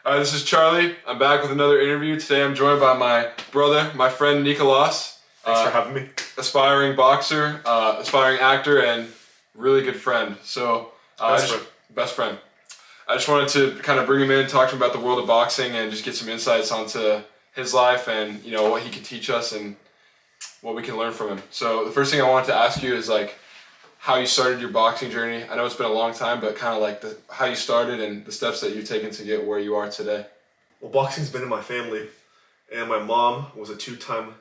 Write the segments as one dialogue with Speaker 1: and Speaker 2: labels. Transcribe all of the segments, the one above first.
Speaker 1: This is Charlie. I'm back with another interview. Today I'm joined by my brother, my friend Nicolas.
Speaker 2: Thanks for having me.
Speaker 1: Aspiring boxer, aspiring actor, and really good friend. So, best friend. I just wanted to kind of bring him in, talk to him about the world of boxing, and just get some insights onto his life and what he can teach us and what we can learn from him. So the first thing I wanted to ask you is how you started your boxing journey. I know it's been a long time, but kind of how you started and the steps that you've taken to get where you are today.
Speaker 2: Well, boxing's been in my family, and my mom was a two-time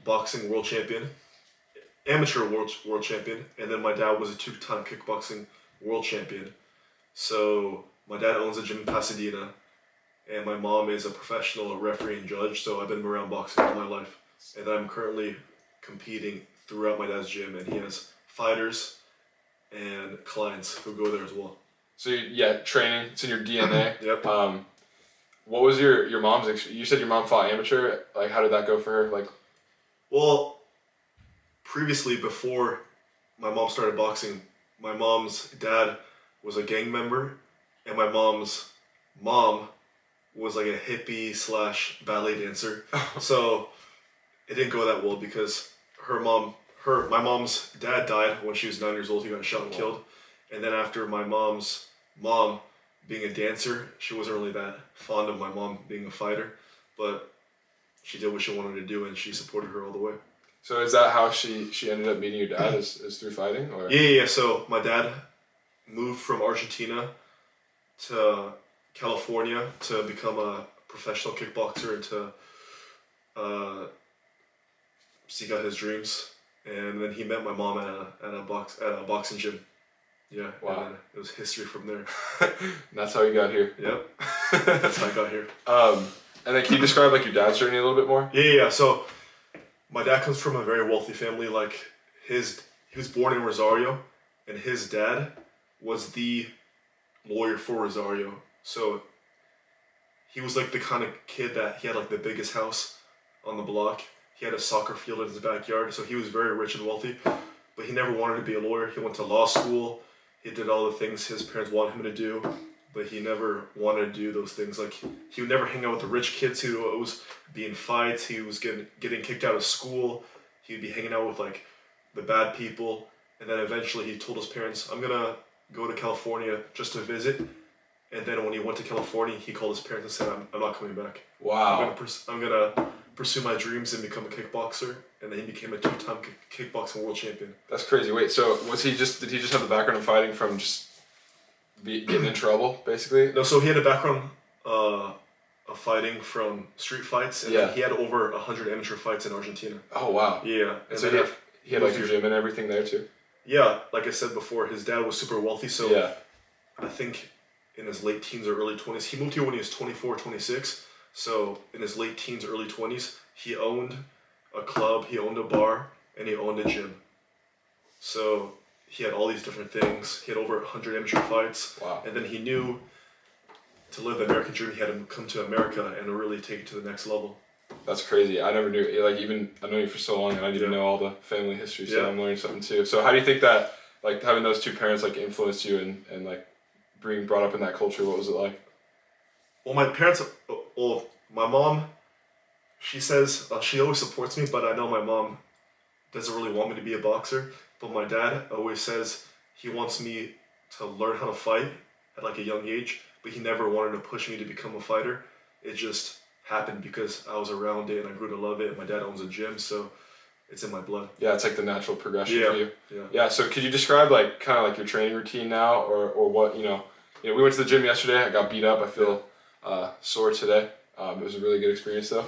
Speaker 2: boxing world champion, amateur world champion, and then my dad was a two-time kickboxing world champion. So my dad owns a gym in Pasadena, and my mom is a professional referee and judge, so I've been around boxing all my life. And I'm currently competing throughout my dad's gym, and he has fighters and clients who go there as well.
Speaker 1: So training, it's in your DNA.
Speaker 2: Yep.
Speaker 1: What was your mom's, you said your mom fought amateur, how did that go for her?
Speaker 2: Well, previously, before my mom started boxing, my mom's dad was a gang member, and my mom's mom was like a hippie / ballet dancer. So it didn't go that well because my mom's dad died when she was 9 years old. He got shot and killed. And then after my mom's mom being a dancer, she wasn't really that fond of my mom being a fighter, but she did what she wanted to do and she supported her all the way.
Speaker 1: So is that how she ended up meeting your dad is through fighting? Or?
Speaker 2: Yeah. So my dad moved from Argentina to California to become a professional kickboxer and to seek out his dreams. And then he met my mom at a boxing gym. Yeah.
Speaker 1: Wow.
Speaker 2: And it was history from there.
Speaker 1: And that's how you got here.
Speaker 2: Yep. That's how I got here.
Speaker 1: And then can you describe your dad's journey a little bit more?
Speaker 2: Yeah. So my dad comes from a very wealthy family. He was born in Rosario, and his dad was the lawyer for Rosario. So he was the kind of kid that he had the biggest house on the block. He had a soccer field in his backyard, so he was very rich and wealthy. But he never wanted to be a lawyer. He went to law school. He did all the things his parents wanted him to do, but he never wanted to do those things. He would never hang out with the rich kids who was being fights. He was getting kicked out of school. He'd be hanging out with the bad people. And then eventually he told his parents, "I'm gonna go to California just to visit." And then when he went to California, he called his parents and said, I'm not coming back.
Speaker 1: Wow.
Speaker 2: I'm gonna pursue my dreams and become a kickboxer. And then he became a two-time kickboxing world champion.
Speaker 1: That's crazy. Wait, so did he just have the background of fighting from just getting in trouble, basically?
Speaker 2: No, so he had a background of fighting from street fights, and then he had over 100 amateur fights in Argentina.
Speaker 1: Oh, wow.
Speaker 2: Yeah.
Speaker 1: And so he had a gym and everything there too?
Speaker 2: Yeah, like I said before, his dad was super wealthy, so I think in his late teens or early 20s, he moved here when he was 24, 26, so in his late teens, early 20s, he owned a club, he owned a bar, and he owned a gym. So he had all these different things. He had over 100 amateur fights.
Speaker 1: Wow.
Speaker 2: And then he knew to live the American dream, he had to come to America and really take it to the next level.
Speaker 1: That's crazy. I never knew, I know you for so long and I didn't know all the family history, so I'm learning something too. So how do you think that, having those two parents, influenced you and being brought up in that culture, what was it like?
Speaker 2: Well, my mom, she says, she always supports me, but I know my mom doesn't really want me to be a boxer. But my dad always says he wants me to learn how to fight at a young age, but he never wanted to push me to become a fighter. It just happened because I was around it and I grew to love it. My dad owns a gym, so it's in my blood.
Speaker 1: Yeah, it's the natural progression for you.
Speaker 2: Yeah.
Speaker 1: So could you describe kind of your training routine now, or what, we went to the gym yesterday, I got beat up, I feel sore today. It was a really good experience though.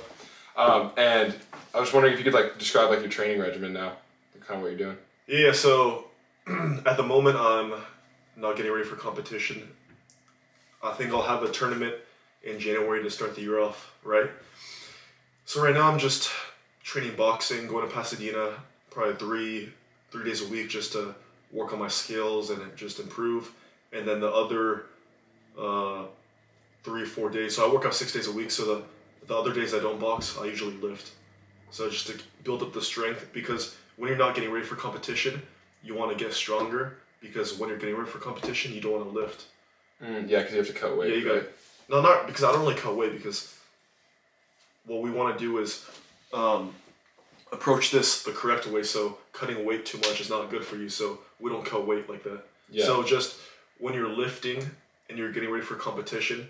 Speaker 1: And I was wondering if you could describe your training regimen now, kind of what you're doing.
Speaker 2: Yeah, so at the moment I'm not getting ready for competition. I think I'll have a tournament in January to start the year off, right? So right now I'm just training boxing, going to Pasadena probably three days a week just to work on my skills and just improve. And then the other 3-4 days, so I work out 6 days a week, so the other days I don't box, I usually lift. So just to build up the strength, because when you're not getting ready for competition, you want to get stronger, because when you're getting ready for competition, you don't want to lift.
Speaker 1: Yeah, because you have to cut weight.
Speaker 2: Yeah, you got No, not because I don't really cut weight because what we want to do is approach this the correct way. So cutting weight too much is not good for you. So we don't cut weight like that.
Speaker 1: Yeah.
Speaker 2: So just when you're lifting and you're getting ready for competition,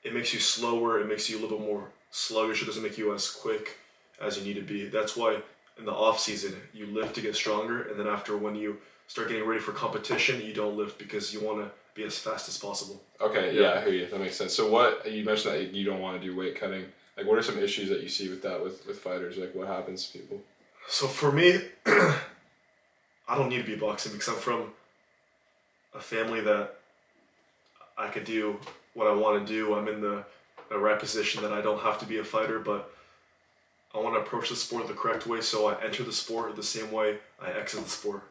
Speaker 2: it makes you slower. It makes you a little bit more sluggish. It doesn't make you as quick as you need to be. That's why in the off season you lift to get stronger, and then after when you start getting ready for competition, you don't lift because you want to be as fast as possible.
Speaker 1: Okay, yeah, I hear you. That makes sense. So what, you mentioned that you don't want to do weight cutting. Like, what are some issues that you see with that with fighters? Like, what happens to people?
Speaker 2: So for me, I don't need to be boxing because I'm from a family that I could do what I want to do. I'm in the right position that I don't have to be a fighter, but I want to approach the sport the correct way, so I enter the sport the same way I exit the sport.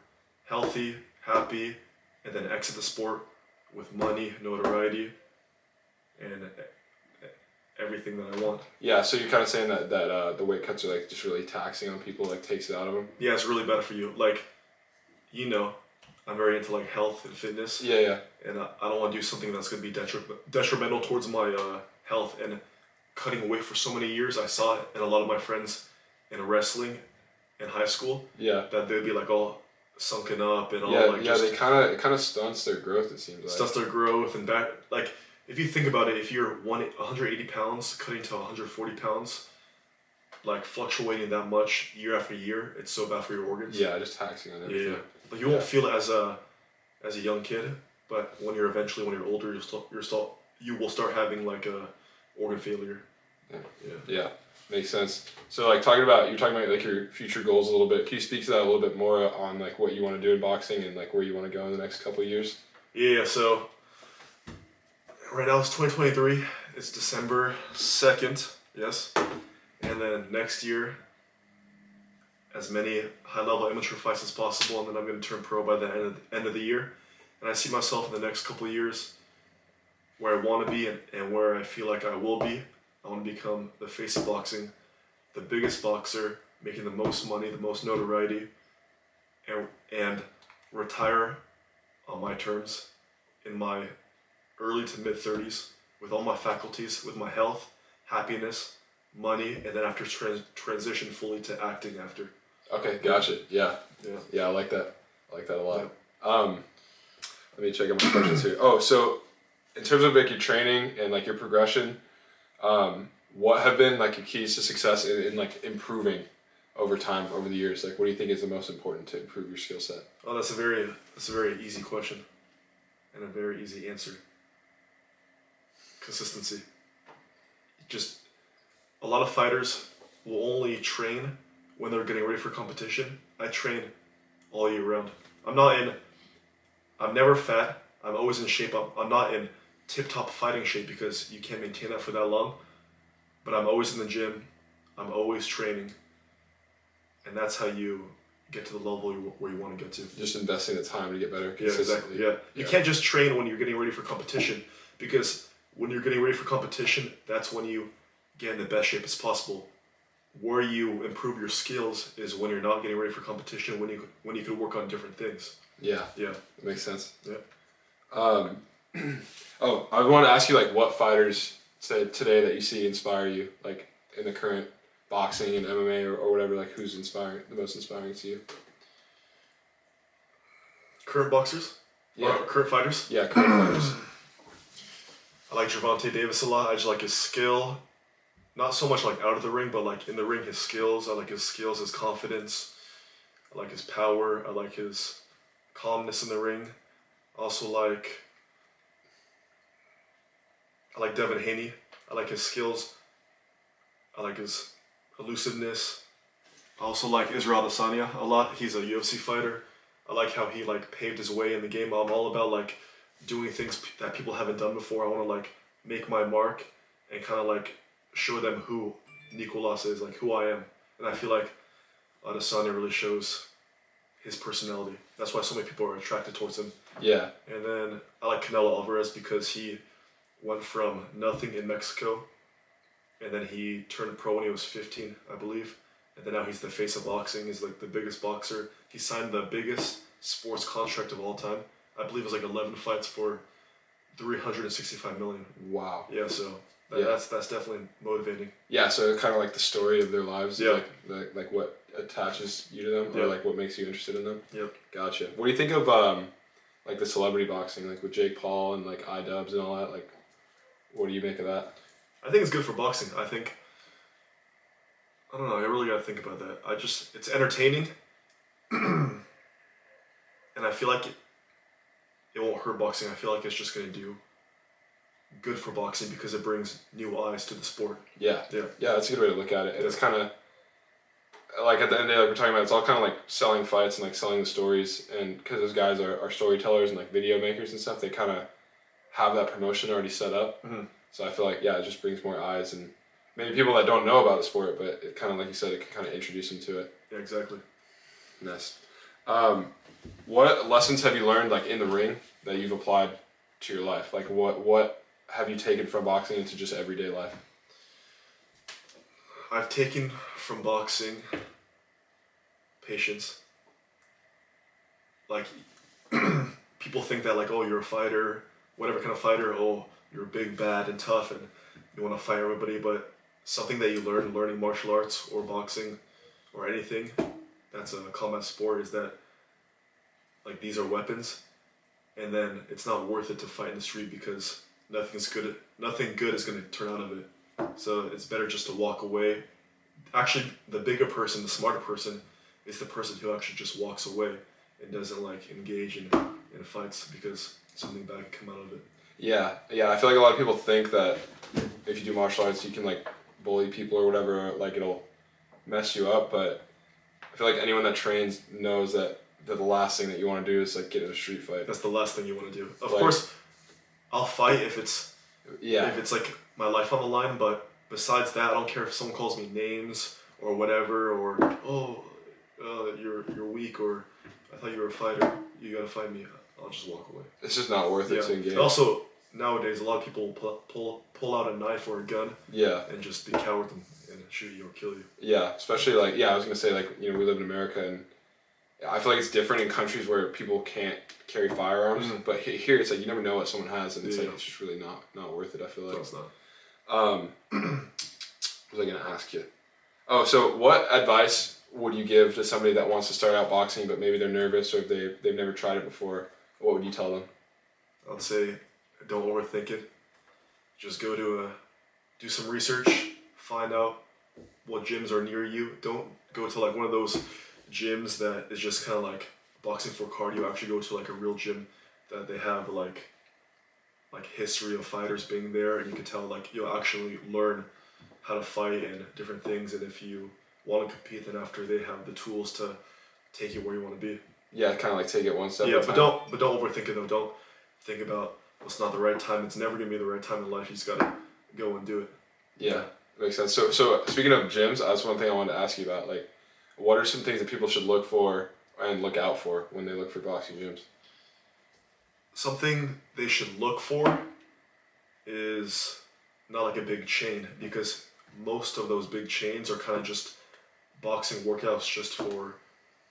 Speaker 2: Healthy, happy, and then exit the sport with money, notoriety, and everything that I want.
Speaker 1: Yeah, so you're kind of saying that the weight cuts are like just really taxing on people, like takes it out of them?
Speaker 2: Yeah, it's really bad for you. Like, you know, I'm very into like health and fitness.
Speaker 1: Yeah.
Speaker 2: And I don't want to do something that's going to be detrimental towards my health. And cutting weight for so many years, I saw it in a lot of my friends in wrestling in high school.
Speaker 1: Yeah.
Speaker 2: That they'd be like all sunken up and all like
Speaker 1: just it kind of stunts their growth. It seems like
Speaker 2: stunts their growth and back. Like if you think about it, if you're 180 pounds cutting to 140 pounds, like fluctuating that much year after year, it's so bad for your organs.
Speaker 1: Yeah, just taxing on everything.
Speaker 2: Yeah. Like you won't feel it as a young kid, but when you're older, you will start having like a organ failure.
Speaker 1: Yeah, makes sense. So like you're talking about like your future goals a little bit. Can you speak to that a little bit more on like what you want to do in boxing and like where you want to go in the next couple of years?
Speaker 2: Yeah, so right now it's 2023. It's December 2nd, yes. And then next year, as many high-level amateur fights as possible, and then I'm going to turn pro by the end of the year. And I see myself in the next couple of years where I want to be and where I feel like I will be. I want to become the face of boxing, the biggest boxer, making the most money, the most notoriety, and retire on my terms in my early to mid-30s with all my faculties, with my health, happiness, money, and then after transition fully to acting after.
Speaker 1: Okay, gotcha. Yeah, I like that. I like that a lot. Yeah. Let me check out my questions here. Oh, so in terms of like your training and like your progression, what have been like your keys to success in like improving over time, over the years? Like, what do you think is the most important to improve your skill set?
Speaker 2: Oh, that's a very easy question, and a very easy answer. Consistency. Just a lot of fighters will only train when they're getting ready for competition. I train all year round. I'm never fat. I'm always in shape. I'm not in tip-top fighting shape because you can't maintain that for that long. But I'm always in the gym. I'm always training. And that's how you get to the level where you want to get to.
Speaker 1: Just investing the time to get better
Speaker 2: consistently. Yeah, exactly. You can't just train when you're getting ready for competition, because when you're getting ready for competition, that's when you get in the best shape as possible. Where you improve your skills is when you're not getting ready for competition, when you could work on different things.
Speaker 1: Yeah.
Speaker 2: Yeah.
Speaker 1: That makes sense.
Speaker 2: Yeah.
Speaker 1: I want to ask you like what fighters today that you see inspire you, like in the current boxing and MMA or whatever, like who's the most inspiring to you?
Speaker 2: Current boxers?
Speaker 1: Yeah.
Speaker 2: Or current fighters?
Speaker 1: Yeah, current fighters.
Speaker 2: I like Gervonta Davis a lot. I just like his skill. Not so much like out of the ring, but like in the ring, his skills. I like his skills, his confidence. I like his power. I like his calmness in the ring. Also I like Devin Haney. I like his skills. I like his elusiveness. I also like Israel Adesanya a lot. He's a UFC fighter. I like how he like paved his way in the game. I'm all about like doing things that people haven't done before. I want to like make my mark and kind of like show them who Nicolas is, like who I am. And I feel like Adesanya really shows his personality. That's why so many people are attracted towards him.
Speaker 1: Yeah.
Speaker 2: And then I like Canelo Alvarez because he went from nothing in Mexico, and then he turned pro when he was 15, I believe. And then now he's the face of boxing. He's like the biggest boxer. He signed the biggest sports contract of all time. I believe it was like 11 fights for 365 million.
Speaker 1: Wow.
Speaker 2: Yeah, so
Speaker 1: Yeah.
Speaker 2: that's definitely motivating.
Speaker 1: Yeah, so kind of like the story of their lives.
Speaker 2: Yeah.
Speaker 1: Like what attaches you to them,
Speaker 2: Yeah.
Speaker 1: or like what makes you interested in them.
Speaker 2: Yep.
Speaker 1: Gotcha. What do you think of like the celebrity boxing, like with Jake Paul and like iDubbbz and all that? Like, what do you make of that?
Speaker 2: I think it's good for boxing. I don't know. I really gotta think about that. It's entertaining, and I feel like it won't hurt boxing. I feel like it's just gonna do good for boxing because it brings new eyes to the sport.
Speaker 1: Yeah.
Speaker 2: Yeah.
Speaker 1: Yeah, that's a good way to look at it. And it's kind of like at the end of the day, like we're talking about, it's all kind of like selling fights and like selling the stories. And because those guys are storytellers and like video makers and stuff, they kind of have that promotion already set up.
Speaker 2: Mm-hmm.
Speaker 1: So I feel like, yeah, it just brings more eyes and maybe people that don't know about the sport, but it kind of, like you said, it can kind of introduce them to it.
Speaker 2: Yeah, exactly.
Speaker 1: Nice. What lessons have you learned like in the ring that you've applied to your life? Like what have you taken from boxing into just everyday life?
Speaker 2: I've taken from boxing patience. Like people think that like, oh, you're a fighter, whatever kind of fighter, oh, you're big, bad, and tough, and you want to fight everybody. But something that you learn learning martial arts or boxing or anything that's a combat sport is that like these are weapons, and then it's not worth it to fight in the street because nothing good is going to turn out of it. So it's better just to walk away. Actually, the bigger person, the smarter person, is the person who actually just walks away and doesn't like engage in fights because something bad can come out of it.
Speaker 1: Yeah. I feel like a lot of people think that if you do martial arts, you can like bully people or whatever, like it'll mess you up. But I feel like anyone that trains knows that the last thing that you want to do is like get in a street fight.
Speaker 2: That's the last thing you want to do. Of course, I'll fight if it's like my life on the line. But besides that, I don't care if someone calls me names or whatever, or you're weak, or I thought you were a fighter. You gotta fight me. I'll just walk away.
Speaker 1: It's just not worth it to engage.
Speaker 2: Also, nowadays a lot of people pull out a knife or a gun.
Speaker 1: Yeah.
Speaker 2: And just be coward and shoot you or kill you.
Speaker 1: Yeah, especially like I was gonna say like we live in America and I feel like it's different in countries where people can't carry firearms, but here it's like you never know what someone has, and it's like it's just really not worth it. I feel like.
Speaker 2: No, it's not.
Speaker 1: What was I gonna ask you? Oh, so what advice would you give to somebody that wants to start out boxing, but maybe they're nervous or if they've never tried it before? What would you tell them?
Speaker 2: I'd say don't overthink it. Just go to do some research, find out what gyms are near you. Don't go to like one of those gyms that is just kind of like boxing for cardio. Actually go to like a real gym that they have like history of fighters being there, and you can tell like you'll actually learn how to fight and different things. And if you want to compete, then after they have the tools to take you where you want to be.
Speaker 1: Yeah, kind of like take it one step.
Speaker 2: Yeah, but don't overthink it though. Don't think about it's not the right time. It's never gonna be the right time in life. You just gotta go and do it.
Speaker 1: Yeah, makes sense. So speaking of gyms, that's one thing I wanted to ask you about. Like, what are some things that people should look for and look out for when they look for boxing gyms?
Speaker 2: Something they should look for is not like a big chain, because most of those big chains are kind of just boxing workouts just for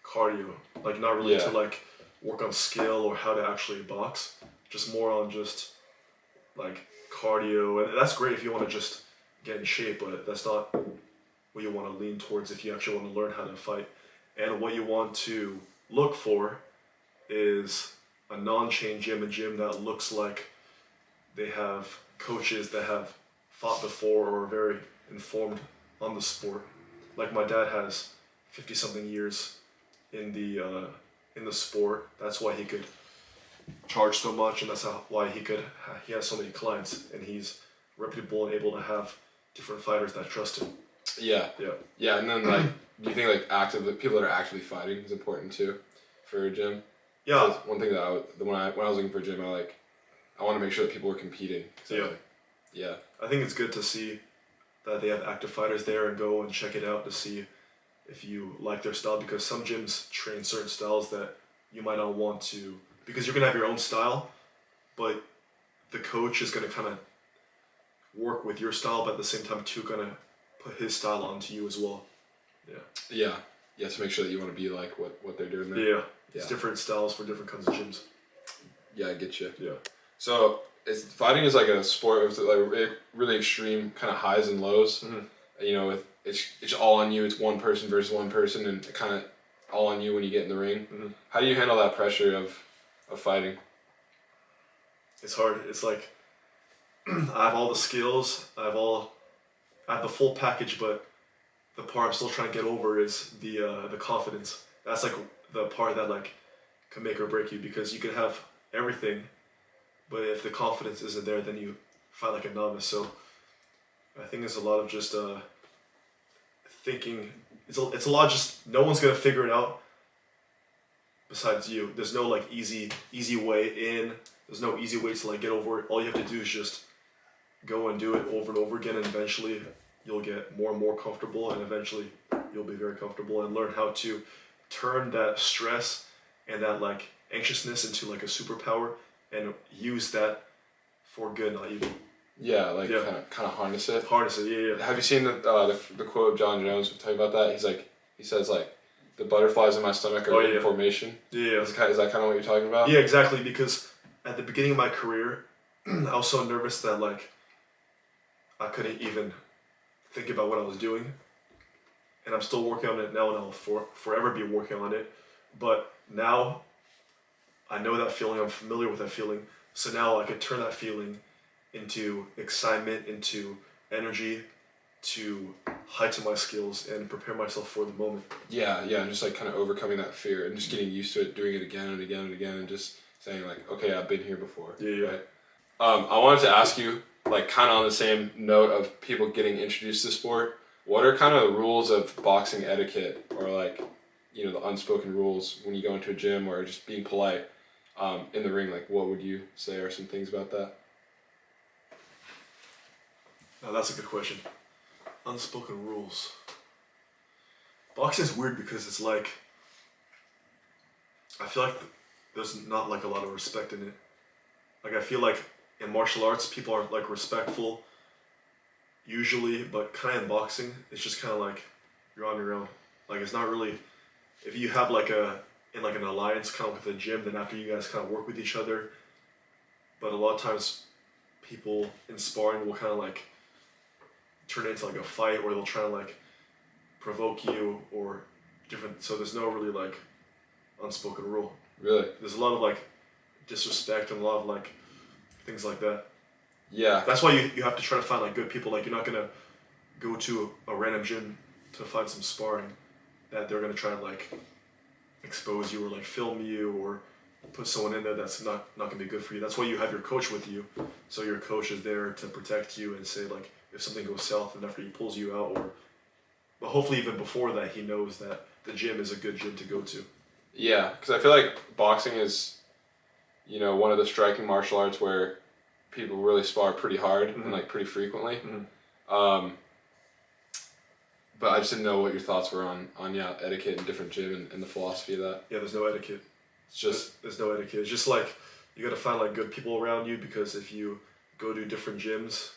Speaker 2: cardio, like not really to like work on skill or how to actually box, just more on just like cardio. And that's great if you want to just get in shape, but that's not what you want to lean towards if you actually want to learn how to fight. And what you want to look for is a non-chain gym, a gym that looks like they have coaches that have fought before or are very informed on the sport. Like my dad has 50-something years in the sport. That's why he could charge so much, and that's why he has so many clients, and he's reputable and able to have different fighters that trust him.
Speaker 1: Yeah. And then like, do you think like people that are actively fighting is important too for a gym?
Speaker 2: Yeah.
Speaker 1: So one thing that when I was looking for a gym, I want to make sure that people were competing. Yeah.
Speaker 2: I think it's good to see that they have active fighters there and go and check it out to see if you like their style, because some gyms train certain styles that you might not want to, because you're going to have your own style, but the coach is going to kind of work with your style, but at the same time too going to put his style onto you as well.
Speaker 1: Yeah, to make sure that you want to be like what they're doing there.
Speaker 2: Yeah. It's different styles for different kinds of gyms.
Speaker 1: Yeah, I get you.
Speaker 2: Yeah.
Speaker 1: So fighting is like a sport with like really extreme kind of highs and lows. You know, it's all on you. It's one person versus one person, and kind of all on you when you get in the ring. How do you handle that pressure of fighting?
Speaker 2: It's hard. It's like I have all the skills. I have the full package, but the part I'm still trying to get over is the confidence. That's like the part that like can make or break you, because you can have everything, but if the confidence isn't there, then you fight like a novice. So I think it's a lot of just thinking. It's a lot of just no one's gonna figure it out besides you. There's no like easy way in. There's no easy way to like get over it. All you have to do is just go and do it over and over again, and eventually you'll get more and more comfortable, and eventually you'll be very comfortable and learn how to turn that stress and that like anxiousness into like a superpower and use that for good, not evil.
Speaker 1: Yeah, like kind of harness it.
Speaker 2: Harness it, yeah.
Speaker 1: Have you seen the quote of John Jones talking about that? He says like, the butterflies in my stomach are in formation. Yeah. Is that kind of what you're talking about?
Speaker 2: Yeah, exactly. Because at the beginning of my career, I was so nervous that like I couldn't even think about what I was doing, and I'm still working on it now, and I'll forever be working on it. But now I know that feeling. I'm familiar with that feeling. So now I could turn that feeling into excitement, into energy, to heighten my skills and prepare myself for the moment.
Speaker 1: Yeah, and just like kind of overcoming that fear and just getting used to it, doing it again and again and again, and just saying like, okay, I've been here before.
Speaker 2: Yeah.
Speaker 1: Right? I wanted to ask you, like kind of on the same note of people getting introduced to sport, what are kind of the rules of boxing etiquette, or like, you know, the unspoken rules when you go into a gym, or just being polite in the ring? Like, what would you say are some things about that?
Speaker 2: Now that's a good question. Unspoken rules. Boxing is weird because it's like, I feel like there's not like a lot of respect in it. Like I feel like in martial arts, people are like respectful usually, but kind of in boxing, it's just kind of like you're on your own. Like it's not really, if you have like in like an alliance kind of with a gym, then after you guys kind of work with each other. But a lot of times people in sparring will kind of like turn it into like a fight, or they'll try to like provoke you or different. So there's no really like unspoken rule.
Speaker 1: Really?
Speaker 2: There's a lot of like disrespect and a lot of like things like that.
Speaker 1: Yeah.
Speaker 2: That's why you have to try to find like good people. Like you're not gonna go to a random gym to find some sparring that they're gonna try to like expose you or like film you or put someone in there that's not gonna be good for you. That's why you have your coach with you. So your coach is there to protect you and say like if something goes south, and after he pulls you out, but hopefully even before that he knows that the gym is a good gym to go to.
Speaker 1: Yeah, because I feel like boxing is, you know, one of the striking martial arts where people really spar pretty hard and like pretty frequently. But I just didn't know what your thoughts were on etiquette and different gym and the philosophy of that.
Speaker 2: Yeah, there's no etiquette.
Speaker 1: It's just
Speaker 2: there's no etiquette. It's just like you gotta find like good people around you, because if you go to different gyms,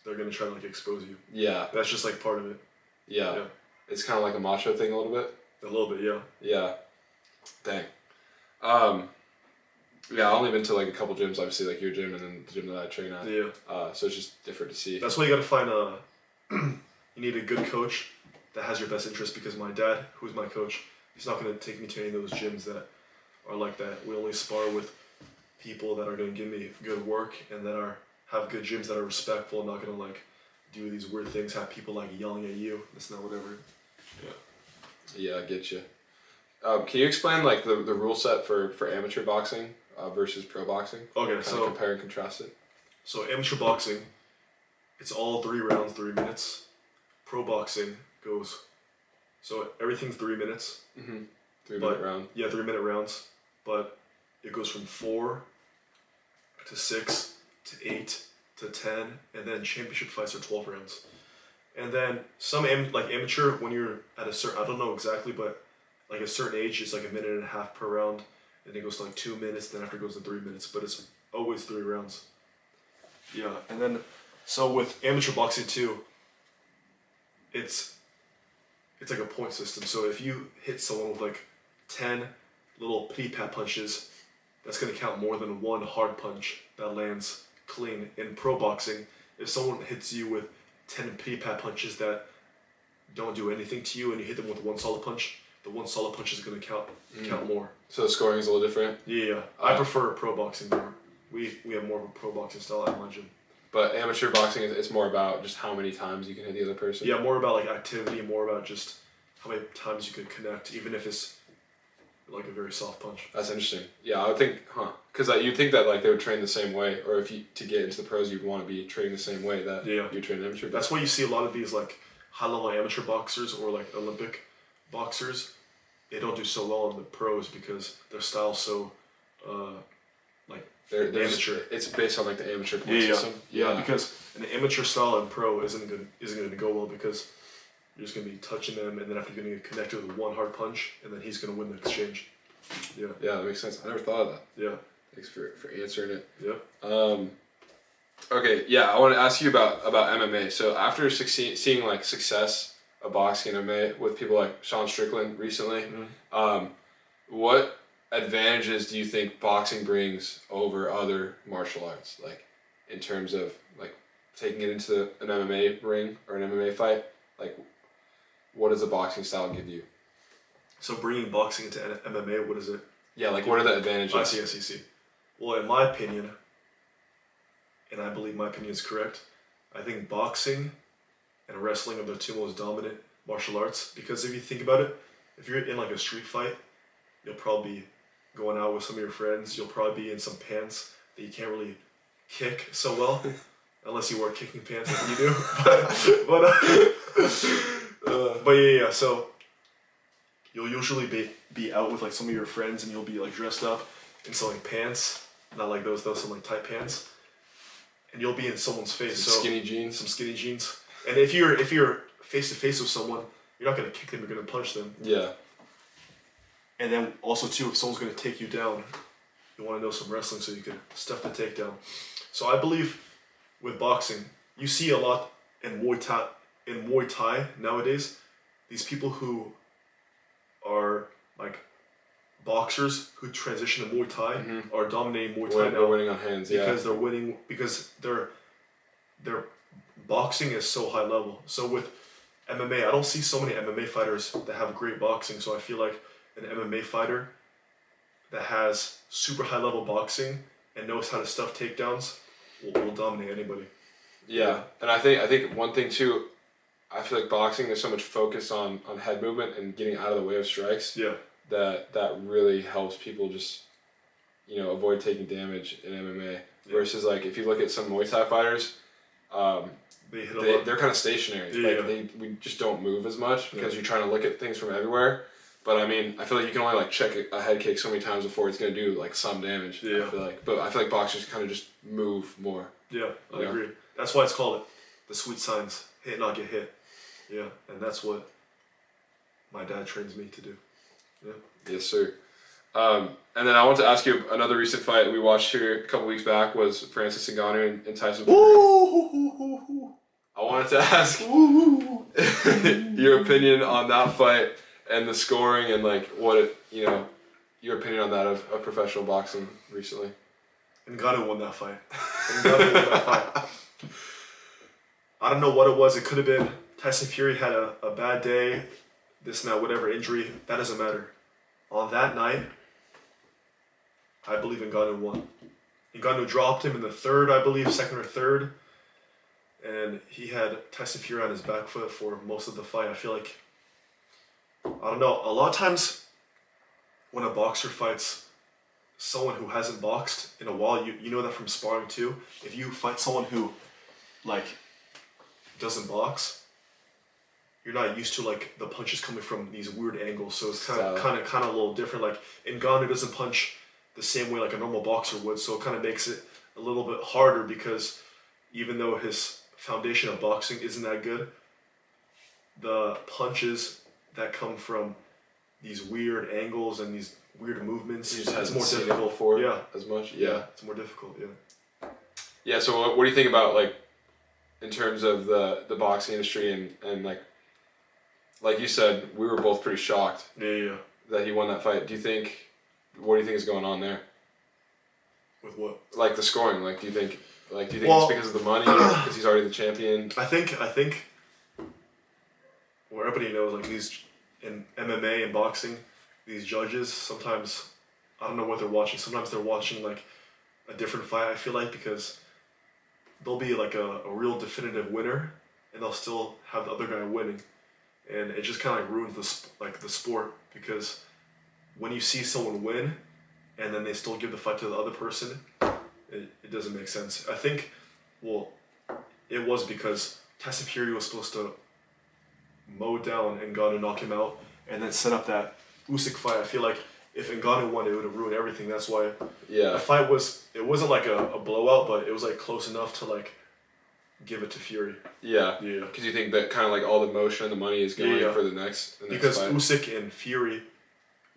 Speaker 2: they're gonna try to like expose you.
Speaker 1: Yeah.
Speaker 2: That's just like part of it.
Speaker 1: Yeah. It's kind of like a macho thing a little bit.
Speaker 2: A little bit, yeah.
Speaker 1: Yeah. Dang. Yeah, I've only been to like a couple gyms, obviously, like your gym and then the gym that I train at.
Speaker 2: Yeah.
Speaker 1: So it's just different to see.
Speaker 2: That's why you gotta find you need a good coach that has your best interest, because my dad, who's my coach, he's not gonna take me to any of those gyms that are like that. We only spar with people that are gonna give me good work and that have good gyms that are respectful, and not gonna like do these weird things, have people like yelling at you. That's not whatever.
Speaker 1: Yeah, I get you. Can you explain like the rule set for amateur boxing versus pro boxing?
Speaker 2: Okay, so
Speaker 1: compare and contrast it.
Speaker 2: So amateur boxing, it's all 3 rounds, 3 minutes. Pro boxing goes, so everything's 3 minutes.
Speaker 1: 3-minute round.
Speaker 2: Yeah, 3-minute rounds, but it goes from 4 to 6 to 8 to 10, and then championship fights are 12 rounds. And then some amateur, when you're at a certain, I don't know exactly, but like a certain age, it's like 1.5 minutes per round, and it goes to like 2 minutes, then after it goes to 3 minutes, but it's always 3 rounds. Yeah, and then, so with amateur boxing too, it's like a point system. So if you hit someone with like 10 little pity pat punches, that's gonna count more than one hard punch that lands clean. In pro boxing, if someone hits you with 10 pity pat punches that don't do anything to you, and you hit them with one solid punch, the one solid punch is going to count more.
Speaker 1: So the scoring is a little different.
Speaker 2: Yeah, I prefer pro boxing more. We have more of a pro boxing style at my gym.
Speaker 1: But amateur boxing, it's more about just how many times you can hit the other person.
Speaker 2: Yeah, more about like activity, more about just how many times you can connect, even if it's like a very soft punch.
Speaker 1: That's interesting. Yeah, I would think, because you'd think that like they would train the same way, or if you to get into the pros, you'd want to be training the same way that you train amateur.
Speaker 2: That's why you see a lot of these like high-level amateur boxers or like Olympic boxers. They don't do so well in the pros because their style's so like
Speaker 1: they're
Speaker 2: amateur.
Speaker 1: It's based on like the amateur point system.
Speaker 2: Yeah, because an amateur style in pro isn't going to go well because you're just going to be touching them, and then after you're going to get connected with one hard punch, and then he's going to win the exchange. Yeah. Yeah,
Speaker 1: that makes sense. I never thought of that.
Speaker 2: Yeah.
Speaker 1: Thanks for answering it.
Speaker 2: Yeah.
Speaker 1: Okay, yeah, I want to ask you about MMA. So after seeing like success of boxing and MMA with people like Sean Strickland recently, what advantages do you think boxing brings over other martial arts? Like in terms of like taking it into an MMA ring or an MMA fight, like what does the boxing style give you?
Speaker 2: So bringing boxing into MMA, what is it?
Speaker 1: Yeah, like what are the advantages?
Speaker 2: I see. Well, in my opinion, and I believe my opinion is correct, I think boxing and wrestling are the two most dominant martial arts. Because if you think about it, if you're in like a street fight, you'll probably be going out with some of your friends. You'll probably be in some pants that you can't really kick so well, unless you wear kicking pants like you do. But yeah. So you'll usually be out with like some of your friends, and you'll be like dressed up in some like pants, not like those some like tight pants. And you'll be in someone's face.
Speaker 1: Some skinny jeans.
Speaker 2: And if you're face to face with someone, you're not gonna kick them. You're gonna punch them.
Speaker 1: Yeah.
Speaker 2: And then also too, if someone's gonna take you down, you want to know some wrestling so you can stuff the takedown. So I believe with boxing, you see a lot in Muay Thai nowadays. These people who are like boxers who transition to Muay Thai are dominating Muay Thai now.
Speaker 1: They're winning on hands,
Speaker 2: because they're winning because their boxing is so high level. So with MMA, I don't see so many MMA fighters that have great boxing. So I feel like an MMA fighter that has super high level boxing and knows how to stuff takedowns will dominate anybody.
Speaker 1: Yeah, and I think one thing too, I feel like boxing there's so much focus on head movement and getting out of the way of strikes.
Speaker 2: Yeah.
Speaker 1: That really helps people just, avoid taking damage in MMA. Yeah. Versus like if you look at some Muay Thai fighters, they're kind of stationary.
Speaker 2: Yeah.
Speaker 1: We just don't move as much because you're trying to look at things from everywhere. But I mean, I feel like you can only like check a head kick so many times before it's gonna do like some damage.
Speaker 2: Yeah.
Speaker 1: I feel like boxers kind of just move more.
Speaker 2: Yeah, I agree. That's why it's called the sweet science: hit, not get hit. Yeah, and that's what my dad trains me to do. Yeah.
Speaker 1: Yes, sir. And then I want to ask you another recent fight we watched here a couple weeks back was Francis Ngannou and Tyson Fury. I wanted to ask your opinion on that fight and the scoring and like your opinion on that of professional boxing recently.
Speaker 2: Ngannou won that fight. I don't know what it was. It could have been Tyson Fury had a bad day, this and that, whatever injury. That doesn't matter. On that night, I believe Ngannou won. Ngannou dropped him in the third, I believe, second or third. And he had Tyson Fury on his back foot for most of the fight. I feel like, I don't know, a lot of times when a boxer fights someone who hasn't boxed in a while, you know that from sparring too. If you fight someone who, like, doesn't box, you're not used to like the punches coming from these weird angles, so it's kind of a little different. Like Ngannou doesn't punch the same way like a normal boxer would, so it kind of makes it a little bit harder because even though his foundation of boxing isn't that good, the punches that come from these weird angles and these weird movements, it's more difficult
Speaker 1: for as much.
Speaker 2: Yeah, it's more difficult.
Speaker 1: Yeah. So what do you think about like in terms of the boxing industry and like you said, we were both pretty shocked.
Speaker 2: Yeah.
Speaker 1: That he won that fight. What do you think is going on there?
Speaker 2: With what?
Speaker 1: Like the scoring. Like, do you think Like, do you think it's because of the money, because he's already the champion?
Speaker 2: I think well, everybody knows, like, these in MMA and boxing, these judges sometimes, I don't know what they're watching. Sometimes they're watching like a different fight. I feel like, because there'll be like a real definitive winner, and they'll still have the other guy winning, and it just kind of like ruins the sport, because when you see someone win, and then they still give the fight to the other person, it doesn't make sense. I think, well, it was because Tyson Fury was supposed to mow down Ngannou, knock him out, and then set up that Usyk fight. I feel like if Ngannou won, it would have ruined everything. That's why the fight it wasn't like a blowout, but it was like close enough to like give it to Fury.
Speaker 1: Yeah. Because you think that kind of like all the motion and the money is going for the next
Speaker 2: because
Speaker 1: fight.
Speaker 2: Usyk and Fury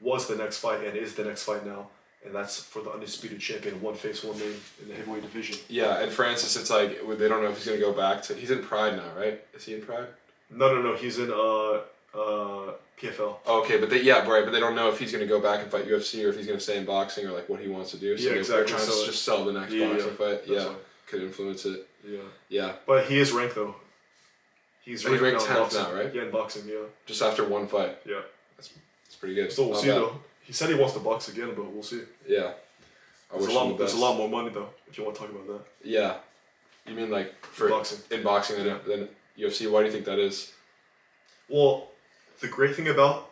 Speaker 2: was the next fight and is the next fight now. And that's for the undisputed champion, one face, one name in the heavyweight division.
Speaker 1: Yeah, and Francis, it's like they don't know if he's gonna go back to. He's in Pride now, right? Is he in Pride?
Speaker 2: No. He's in PFL.
Speaker 1: Oh, okay, but they don't know if he's gonna go back and fight UFC or if he's gonna stay in boxing or like what he wants to do. So
Speaker 2: exactly.
Speaker 1: They're trying to just sell the next boxing fight.
Speaker 2: Why.
Speaker 1: Could influence it. Yeah.
Speaker 2: But he is ranked though. He's ranked
Speaker 1: 10th now, right?
Speaker 2: Yeah, in boxing. Yeah.
Speaker 1: Just after one fight.
Speaker 2: Yeah.
Speaker 1: That's pretty good.
Speaker 2: So we'll see though. He said he wants to box again, but we'll see.
Speaker 1: Yeah.
Speaker 2: There's a lot more money though, if you want to talk about that.
Speaker 1: Yeah. You mean like for in boxing than UFC? Why do you think that is?
Speaker 2: Well, the great thing about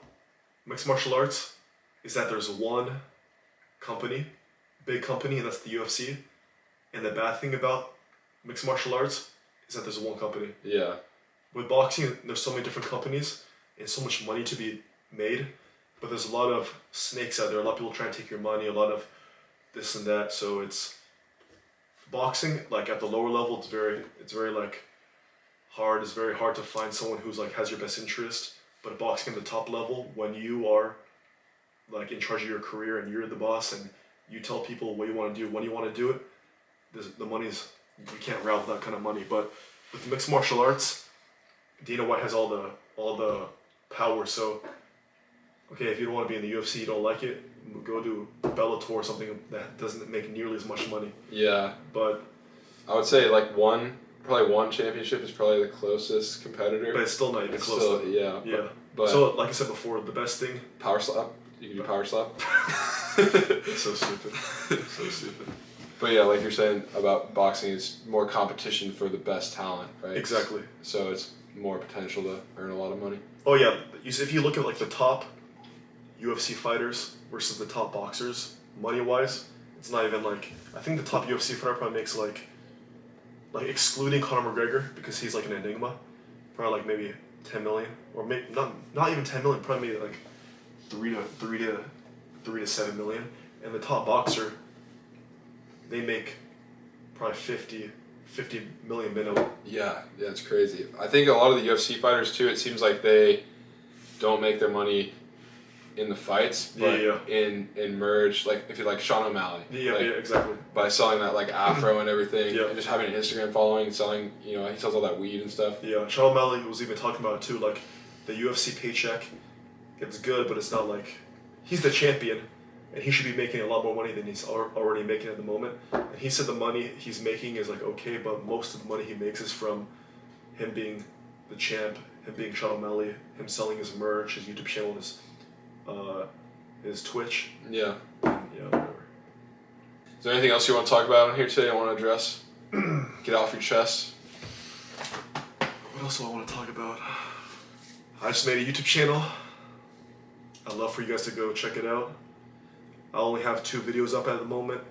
Speaker 2: mixed martial arts is that there's one company, big company, and that's the UFC. And the bad thing about mixed martial arts is that there's one company.
Speaker 1: Yeah.
Speaker 2: With boxing, there's so many different companies and so much money to be made, but there's a lot of snakes out there. A lot of people trying to take your money, a lot of this and that. So it's boxing, like at the lower level, it's very like hard. It's very hard to find someone who's like has your best interest. But boxing at the top level, when you are like in charge of your career and you're the boss and you tell people what you want to do, when you want to do it, the money's, you can't route that kind of money. But with mixed martial arts, Dana White has all the power. So okay, if you don't want to be in the UFC, you don't like it, go to Bellator or something that doesn't make nearly as much money.
Speaker 1: Yeah.
Speaker 2: But
Speaker 1: I would say like probably one championship is probably the closest competitor.
Speaker 2: But it's still not even close.
Speaker 1: Yeah. But
Speaker 2: so like I said before, the best thing.
Speaker 1: Power slap. You can do power slap.
Speaker 2: So stupid. So stupid.
Speaker 1: But yeah, like you're saying about boxing, it's more competition for the best talent, right?
Speaker 2: Exactly.
Speaker 1: So it's more potential to earn a lot of money.
Speaker 2: Oh yeah, if you look at like the top UFC fighters versus the top boxers, money-wise, it's not even like, I think the top UFC fighter probably makes like excluding Conor McGregor because he's like an enigma, probably like maybe 10 million or maybe not even 10 million, probably maybe like 3 to 7 million, and the top boxer, they make probably 50 million minimum.
Speaker 1: Yeah, it's crazy. I think a lot of the UFC fighters too, it seems like they don't make their money in the fights, but in merge, like if you're like Sean O'Malley.
Speaker 2: Yeah, exactly.
Speaker 1: By selling that like afro and everything,
Speaker 2: Yeah.
Speaker 1: and just having an Instagram following, selling, he sells all that weed and stuff.
Speaker 2: Yeah, Sean O'Malley was even talking about it too, like the UFC paycheck, it's good, but it's not like, he's the champion, and he should be making a lot more money than he's already making at the moment. And he said the money he's making is like okay, but most of the money he makes is from him being the champ, him being Sean O'Malley, him selling his merch, his YouTube channel, his Twitch.
Speaker 1: Yeah.
Speaker 2: Whatever.
Speaker 1: Is there anything else you want to talk about on here today? I want to address. Get off your chest.
Speaker 2: What else do I want to talk about? I just made a YouTube channel. I'd love for you guys to go check it out. I only have 2 videos up at the moment,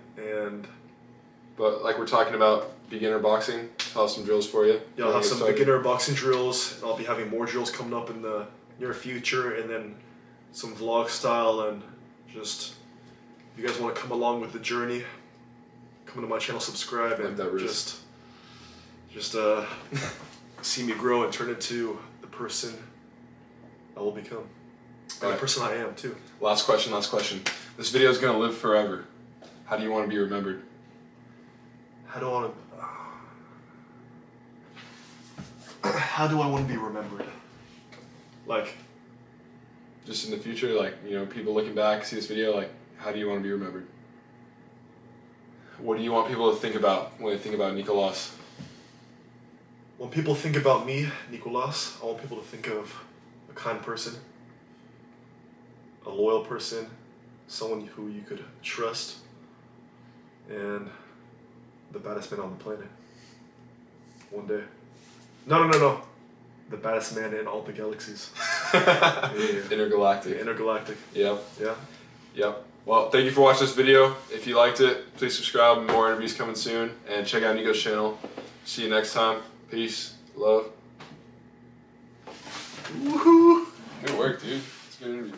Speaker 1: But like we're talking about beginner boxing, I'll have some drills for you.
Speaker 2: Yeah, I'll have some beginner boxing drills, and I'll be having more drills coming up in the near future, and then some vlog style, and just, if you guys want to come along with the journey, come to my channel, subscribe, and just see me grow and turn into the person I will become. And the person I am, too.
Speaker 1: Last question. This video is going to live forever. How do you want to be remembered?
Speaker 2: How do I want to be remembered? Like,
Speaker 1: just in the future, like, people looking back, see this video, like, how do you want to be remembered? what do you want people to think about when they think about Nicolas?
Speaker 2: When people think about me, Nicolas, I want people to think of a kind person, a loyal person, someone who you could trust, and the baddest man on the planet. One day. No. The baddest man in all the galaxies. Yeah.
Speaker 1: Intergalactic.
Speaker 2: Intergalactic.
Speaker 1: Yep.
Speaker 2: Yeah.
Speaker 1: Yep. Well, thank you for watching this video. If you liked it, please subscribe. More interviews coming soon. And check out Nico's channel. See you next time. Peace. Love.
Speaker 2: Woohoo!
Speaker 1: Good work, dude. It's a good interview.